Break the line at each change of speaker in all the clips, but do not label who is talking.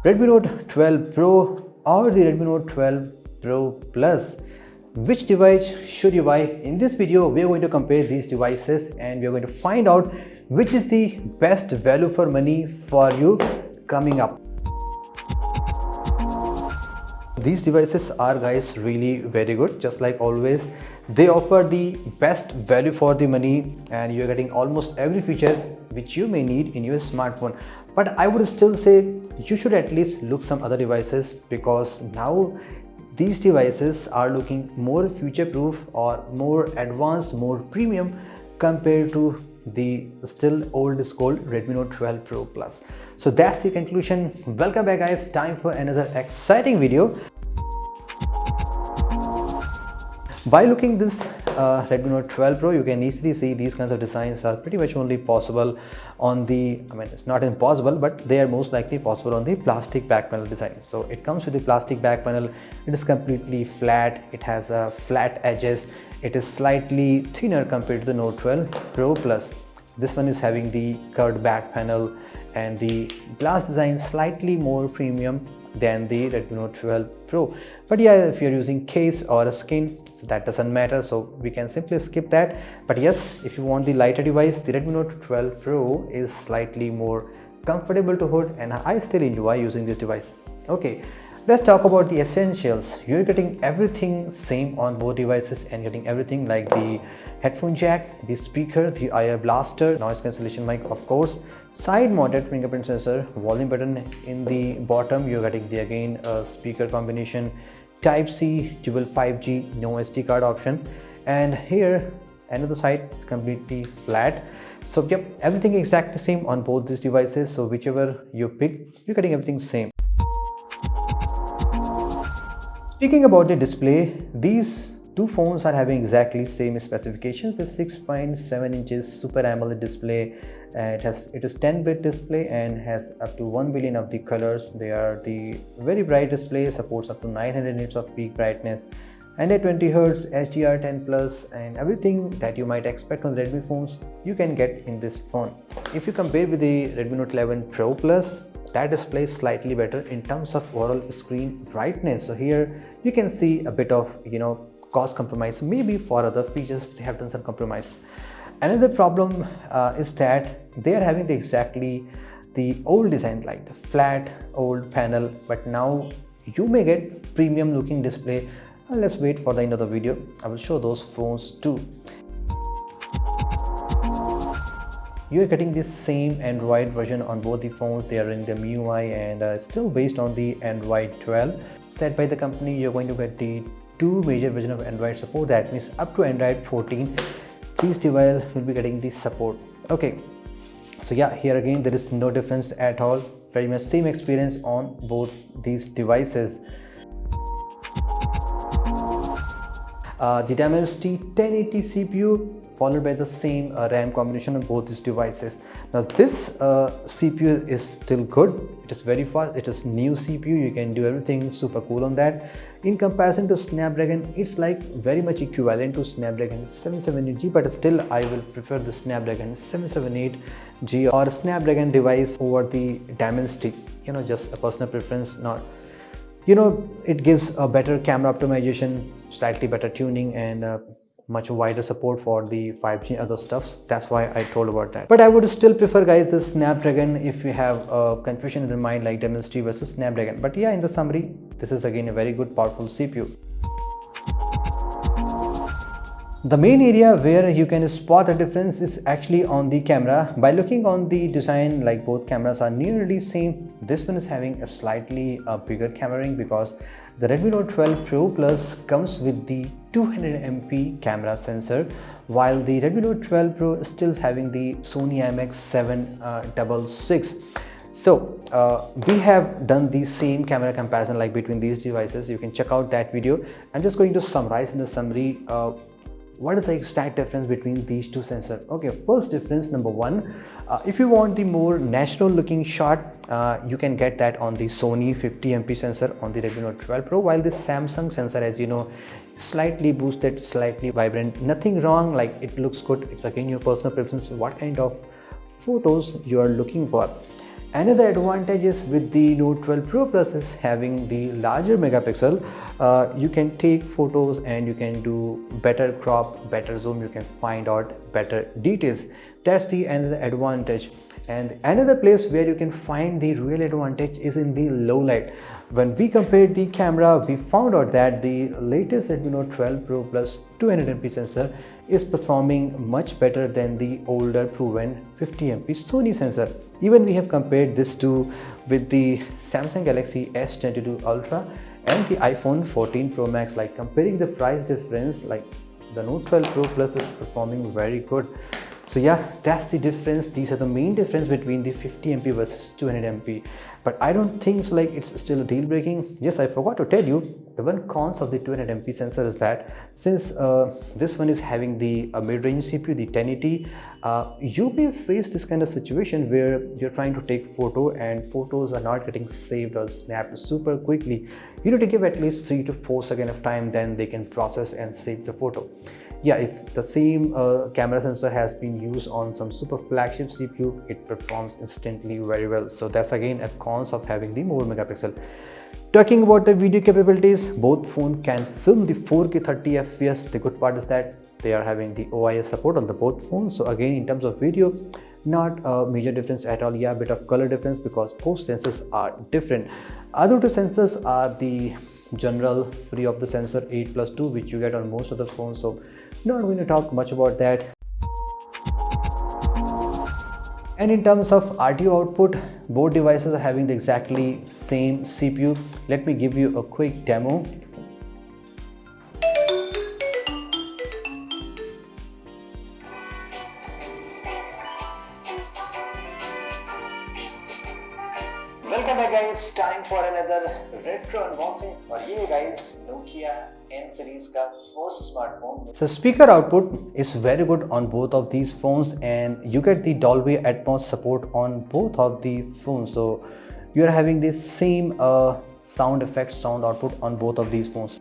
Redmi Note 12 Pro or the Redmi Note 12 Pro Plus. Which device should you buy? In this video, we are going to compare these devices and we are going to find out which is the best value for money for you coming up. These devices are guys really very good. Just like always, they offer the best value for the money and you're getting almost every feature which you may need in your smartphone. But I would still say you should at least look some other devices, because now these devices are looking more future proof or more advanced, more premium compared to the still old school Redmi Note 12 Pro Plus. So that's the conclusion. Welcome back guys, time for another exciting video. By looking this Redmi Note 12 Pro, you can easily see these kinds of designs are pretty much only possible on the, it's not impossible, but they are most likely possible on the plastic back panel design. So it comes with the plastic back panel. It is completely flat. It has flat edges. It is slightly thinner compared to the Note 12 Pro Plus. This one is having the curved back panel and the glass design slightly more premium than the Redmi Note 12 Pro. But yeah, if you're using case or a skin, so that doesn't matter, so we can simply skip that. But yes, if you want the lighter device, the Redmi Note 12 Pro is slightly more comfortable to hold and I still enjoy using this device. Okay, let's talk about the essentials. You're getting everything same on both devices and getting everything like the headphone jack, the speaker, the IR blaster, noise cancellation mic, of course, side mounted fingerprint sensor, volume button in the bottom. You're getting the again speaker combination, Type-C, dual 5G, no SD card option, and here another side is completely flat. So yep, everything exactly same on both these devices. So whichever you pick, you're getting everything same. Speaking about the display, these two phones are having exactly same specifications. The 6.7 inches Super AMOLED display. It is 10-bit display and has up to 1 billion of the colors. They are the very bright display, supports up to 900 nits of peak brightness and at 20 Hz HDR10 plus, and everything that you might expect on Redmi phones you can get in this phone. If you compare with the Redmi Note 11 Pro Plus, that display is slightly better in terms of overall screen brightness. So here you can see a bit of cost compromise. Maybe for other features they have done some compromise. Another problem is that they are having exactly the old design, like the flat old panel, but now you may get premium looking display. Let's wait for the end of the video. I will show those phones too. You are getting this same Android version on both the phones. They are in the MIUI and still based on the Android 12 set by the company. You're going to get the two major versions of Android support. That means up to Android 14. These devices will be getting this support. Okay, so yeah, here again there is no difference at all. Pretty much same experience on both these devices. The Dimensity 1080 CPU followed by the same RAM combination on both these devices. Now this CPU is still good. It is very fast. It is new CPU. You can do everything super cool on that. In comparison to Snapdragon, it's like very much equivalent to Snapdragon 778G, but still I will prefer the Snapdragon 778G or Snapdragon device over the Dimensity. Just a personal preference. Not, it gives a better camera optimization, slightly better tuning, and much wider support for the 5G other stuffs. That's why I told about that. But I would still prefer guys the Snapdragon if you have a confusion in the mind like Dimensity versus Snapdragon. But yeah, in the summary, this is again a very good powerful CPU. The main area where you can spot the difference is actually on the camera. By looking on the design, like both cameras are nearly same. This one is having a slightly bigger camera ring because the Redmi Note 12 Pro Plus comes with the 200 MP camera sensor, while the Redmi Note 12 Pro is still having the Sony IMX766. So we have done the same camera comparison like between these devices. You can check out that video. I'm just going to summarize in the summary what is the exact difference between these two sensors. Okay, first difference, number one, if you want the more natural looking shot, you can get that on the Sony 50 MP sensor on the Redmi Note 12 Pro, while this Samsung sensor, as you know, slightly boosted, slightly vibrant. Nothing wrong, like it looks good. It's again your personal preference, what kind of photos you are looking for. Another advantage is with the Note 12 Pro Plus is having the larger megapixel. You can take photos and you can do better crop, better zoom, you can find out better details. That's the another advantage. And another place where you can find the real advantage is in the low light. When we compared the camera, we found out that the latest Redmi Note 12 Pro Plus 200MP sensor is performing much better than the older proven 50MP Sony sensor. Even we have compared this to with the Samsung Galaxy S22 Ultra and the iPhone 14 Pro Max. Like comparing the price difference, like the Note 12 Pro Plus is performing very good. So yeah, that's the difference. These are the main difference between the 50MP versus 200MP. But I don't think so like it's still deal breaking. Yes, I forgot to tell you, the one cons of the 200MP sensor is that since this one is having the mid-range CPU, the 1080, you may face this kind of situation where you're trying to take photo and photos are not getting saved or snapped super quickly. You need to give at least 3 to 4 seconds of time, then they can process and save the photo. Yeah, if the same camera sensor has been used on some super flagship CPU, it performs instantly very well. So that's again a cons of having the more megapixel. Talking about the video capabilities, both phones can film the 4K 30 FPS. The good part is that they are having the OIS support on the both phones. So again, in terms of video, not a major difference at all. Yeah, a bit of color difference because both sensors are different. Other two sensors are the general free of the sensor 8+2, which you get on most of the phones. So not going to talk much about that. And in terms of RTO output, both devices are having the exactly same CPU. Let me give you a quick demo. Welcome back guys, time for another retro unboxing. और ये guys Nokia N series का first smartphone. So speaker output is very good on both of these phones and you get the Dolby Atmos support on both of the phones. So you are having the same sound effects, sound output on both of these phones.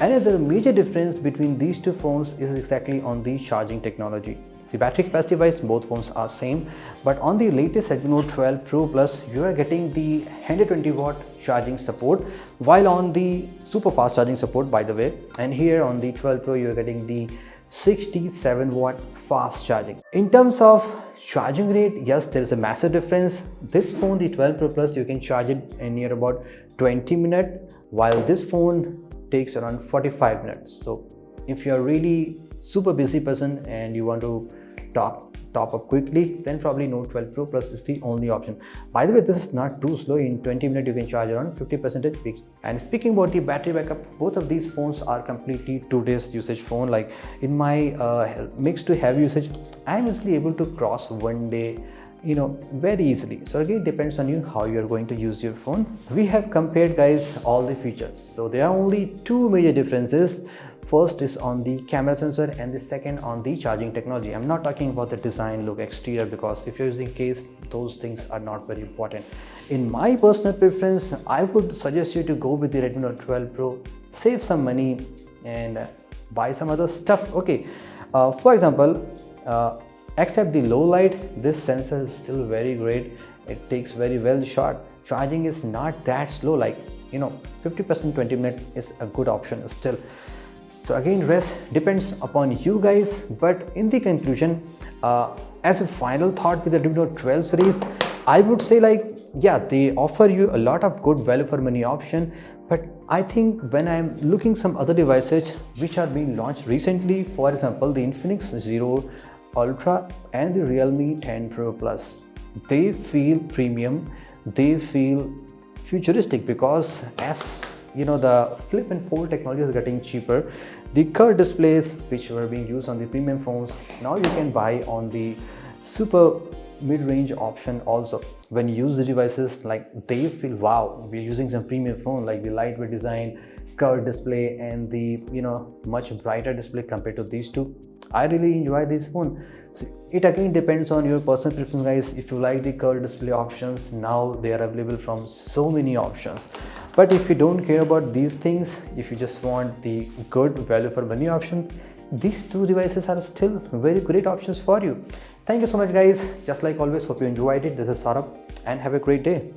Another major difference between these two phones is exactly on the charging technology. See, battery capacity wise both phones are same, but on the latest Redmi Note 12 Pro Plus you are getting the 120 watt charging support, while on the super fast charging support by the way, and here on the 12 Pro you are getting the 67 watt fast charging. In terms of charging rate, yes, there is a massive difference. This phone, the 12 Pro Plus, you can charge it in near about 20 minutes, while this phone takes around 45 minutes. So if you are really super busy person and you want to top up quickly, then probably Note 12 Pro Plus is the only option. By the way, this is not too slow. In 20 minutes you can charge around 50% peak. And speaking about the battery backup, both of these phones are completely 2 days usage phone. Like in my mix to heavy usage, I am easily able to cross 1 day, you know, very easily. So again, it depends on you how you're going to use your phone. We have compared guys all the features. So there are only 2 major differences. First is on the camera sensor and the second on the charging technology. I'm not talking about the design, look, exterior, because if you're using case, those things are not very important. In my personal preference, I would suggest you to go with the Redmi Note 12 Pro, save some money and buy some other stuff. Okay, for example, except the low light, this sensor is still very great. It takes very well shot. Charging is not that slow, like, you know, 50% 20 minutes is a good option still. So again, rest depends upon you guys, but in the conclusion, as a final thought with the Redmi Note 12 series, I would say like, yeah, they offer you a lot of good value for money option, but I think when I'm looking some other devices which are being launched recently, for example, the Infinix Zero Ultra and the Realme 10 Pro Plus, they feel premium, they feel futuristic, because as you know, the flip and fold technology is getting cheaper. The curved displays which were being used on the premium phones, now you can buy on the super mid-range option also. When you use the devices, like they feel wow, we're using some premium phone, like the lightweight design, curved display and the, you know, much brighter display compared to these two. I really enjoy this phone. So it again depends on your personal preference guys. If you like the curved display options, now they are available from so many options. But if you don't care about these things, if you just want the good value for money option, these two devices are still very great options for you. Thank you so much guys. Just like always, hope you enjoyed it. This is Saurabh and have a great day.